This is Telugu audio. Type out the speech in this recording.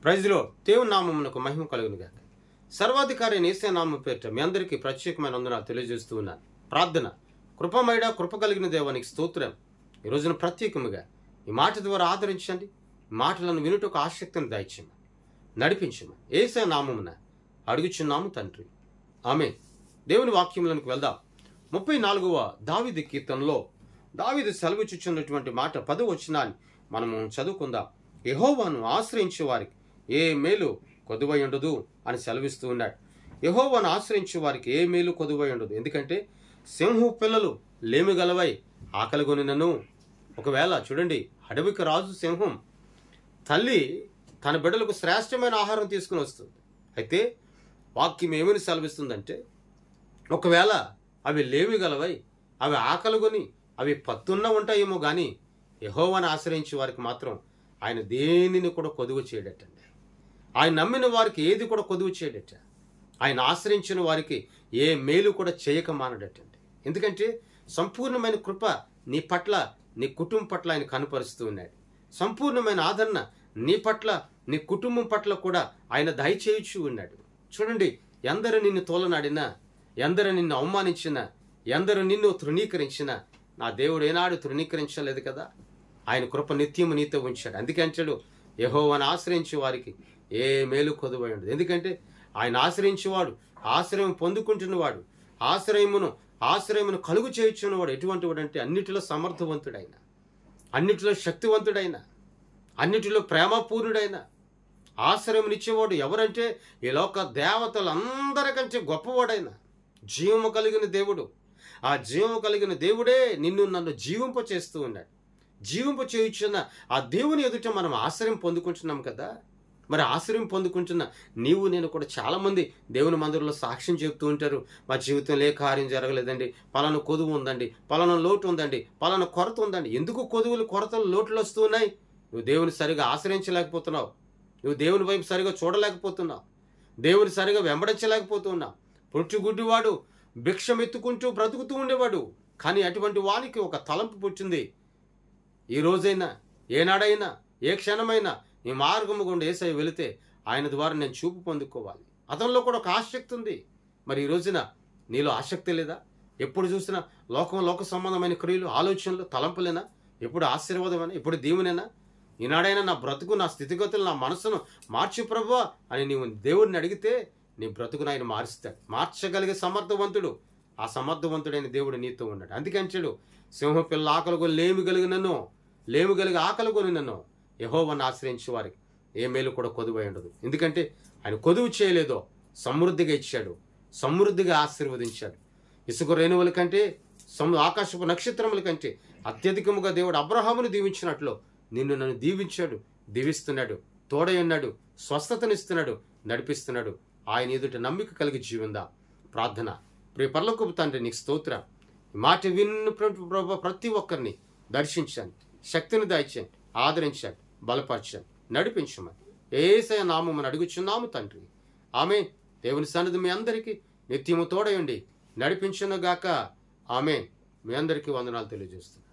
ప్రైజ్లో దేవుని నామమునకు మహిమ కలుగును గాక. సర్వాధికారి యేసయ్య నామము పేరిట మీ అందరికీ ప్రత్యేకమైన వందనాలు తెలియజేస్తూ ఉన్నాను. ప్రార్థన. కృపమయుడ, కృప కలిగిన దేవానికి స్తోత్రం. ఈ రోజున ప్రత్యేకముగా ఈ మాట ద్వారా ఆదరించండి. ఈ మాటలను వినుటకు ఆసక్తిని దయచేయమని నడిపించమని యేసయ్య నామమున అడుగుచున్నాము తండ్రి, ఆమేన్. దేవుని వాక్యములకు వెళ్దాం. 34వ దావీదు కీర్తనలో దావీదు సెలవిచ్చుచున్నటువంటి మాట 10వ వచనాన్ని మనము చదువుకుందాం. యెహోవాను ఆశ్రయించే వారికి ఏ మేలు కొదువై ఉండదు అని సెలవిస్తూ ఉన్నాడు. యెహోవాను ఆశ్రయించే వారికి ఏ మేలు కొదువై ఉండదు. ఎందుకంటే సింహు పిల్లలు లేమిగలవై ఆకలిగొనినను. ఒకవేళ చూడండి, అడవికి రాజు సింహం తల్లి తన బిడ్డలకు శ్రేష్టమైన ఆహారం తీసుకుని వస్తుంది. అయితే వాక్యం ఏమని సెలవిస్తుందంటే, ఒకవేళ అవి లేమిగలవై అవి ఆకలిగొని అవి పత్తున్న ఉంటాయేమో కానీ యెహోవాను ఆశ్రయించే వారికి మాత్రం ఆయన దేనిని కూడా కొదువు చేయడటండి. ఆయన నమ్మిన వారికి ఏది కూడా కొదువు చేయడట. ఆయన ఆశ్రయించిన వారికి ఏ మేలు కూడా చేయక మానడటండి. ఎందుకంటే సంపూర్ణమైన కృప నీ పట్ల, నీ కుటుంబం పట్ల ఆయన కనపరుస్తూ ఉన్నాడు. సంపూర్ణమైన ఆదరణ నీ పట్ల, నీ కుటుంబం పట్ల కూడా ఆయన దయచేయచ్చు ఉన్నాడు. చూడండి, ఎందరు నిన్ను తోలనాడినా, ఎందరు నిన్ను అవమానించినా, ఎందరు నిన్ను తృణీకరించినా నా దేవుడు ఏనాడు తృణీకరించలేదు కదా. ఆయన కృప నిత్యము నీతో ఉంచాడు. అందుకే అంటాడు, యెహోవాను ఆశ్రయించే వారికి ఏ మేలు కొదువై ఉండదు. ఎందుకంటే ఆయన ఆశ్రయించేవాడు, ఆశ్రయం పొందుకుంటున్నవాడు, ఆశ్రయమును కలుగు చేయుచున్నవాడు ఎటువంటి వాడు అంటే అన్నిటిలో సమర్థవంతుడైన, అన్నిటిలో శక్తివంతుడైన, అన్నిటిలో ప్రేమపూర్ణుడైన ఆశ్రయమునిచ్చేవాడు ఎవరంటే ఈ లోక దేవతలందరికంటే గొప్పవాడైన జీవము కలిగిన దేవుడు. ఆ జీవము కలిగిన దేవుడే నిన్ను నన్ను జీవింప చేస్తూ ఉన్నాడు. జీవింప చేయుచున్న ఆ దేవుని ఎదుట మనం ఆశ్రయం పొందుకుంటున్నాం కదా. మరి ఆశ్రయం పొందుకుంటున్న నీవు నేను కూడా చాలామంది దేవుని మందిరంలో సాక్ష్యం చెప్తూ ఉంటారు. మా జీవితంలో ఏ కార్యం జరగలేదండి, పలానా కొదువు ఉందండి, పలానా లోటు ఉందండి, పలానా కొరత ఉందండి. ఎందుకు కొదువులు, కొరతలు, లోటులు వస్తూ ఉన్నాయి? నువ్వు దేవుని సరిగా ఆశ్రయించలేకపోతున్నావు, నువ్వు దేవుని వైపు సరిగా చూడలేకపోతున్నావు, దేవుని సరిగా వెంబడించలేకపోతున్నావు. పొట్టుగుడ్డివాడు భిక్షం ఎత్తుకుంటూ బ్రతుకుతూ ఉండేవాడు, కానీ అటువంటి వానికి ఒక తలంపు పుట్టింది. ఈ రోజైనా, ఏనాడైనా, ఏ క్షణమైనా నీ మార్గము గుండా యేసయ్య వెళితే ఆయన ద్వారా నేను చూపు పొందుకోవాలి. అతనిలో కూడా ఒక ఆసక్తి ఉంది. మరి ఈ రోజున నీలో ఆసక్తి లేదా? ఎప్పుడు చూసినా లోక సంబంధమైన క్రియలు, ఆలోచనలు, తలంపులేనా? ఎప్పుడు ఆశీర్వాదమేనా? ఎప్పుడు దీవెనేనా? ఈనాడైనా నా బ్రతుకు, నా స్థితిగతులు, నా మనసును మార్చు ప్రభువా అని నీవు దేవుడిని అడిగితే నీ బ్రతుకును ఆయన మారుస్తాడు. మార్చగలిగే సమర్థవంతుడు, ఆ సమర్థవంతుడైన దేవుడు నీతో ఉన్నాడు. అందుకంటాడు, సింహ పిల్ల ఆకలిగొని లేమి కలిగి ఆకలిగొని నన్ను యెహోవాను ఆశ్రయించే వారికి ఏ మేలు కూడా కొదువై ఉండదు. ఎందుకంటే ఆయన కొదువు చేయలేదో సమృద్ధిగా ఇచ్చాడు, సమృద్ధిగా ఆశీర్వదించాడు. ఇసుక రేణువుల కంటే, ఆకాశపు నక్షత్రముల కంటే అత్యధికముగా దేవుడు అబ్రహామును దీవించినట్లు నిన్ను నన్ను దీవించాడు, దీవిస్తున్నాడు, తోడై ఉన్నాడు, స్వస్థతనిస్తున్నాడు, నడిపిస్తున్నాడు. ఆయన ఎదుట నమ్మిక కలిగి జీవిందా. ప్రార్థన. ప్రియ పరలోకపు తండ్రి, నీకు స్తోత్రం. ఈ మాట విన్న ప్రభు ప్రతి ఒక్కరిని దర్శించండి, శక్తిని దయచేయండి, ఆదరించండి, బలపరచండి, నడిపించమని యేసయ్య నామమున అడుగుచున్నాము తండ్రి, ఆమేన్. దేవుని సన్నిధి మీ అందరికీ నిత్యము తోడయండి, నడిపించునుగాక. ఆమేన్. మీ అందరికీ వందనాలు తెలియజేస్తున్నాను.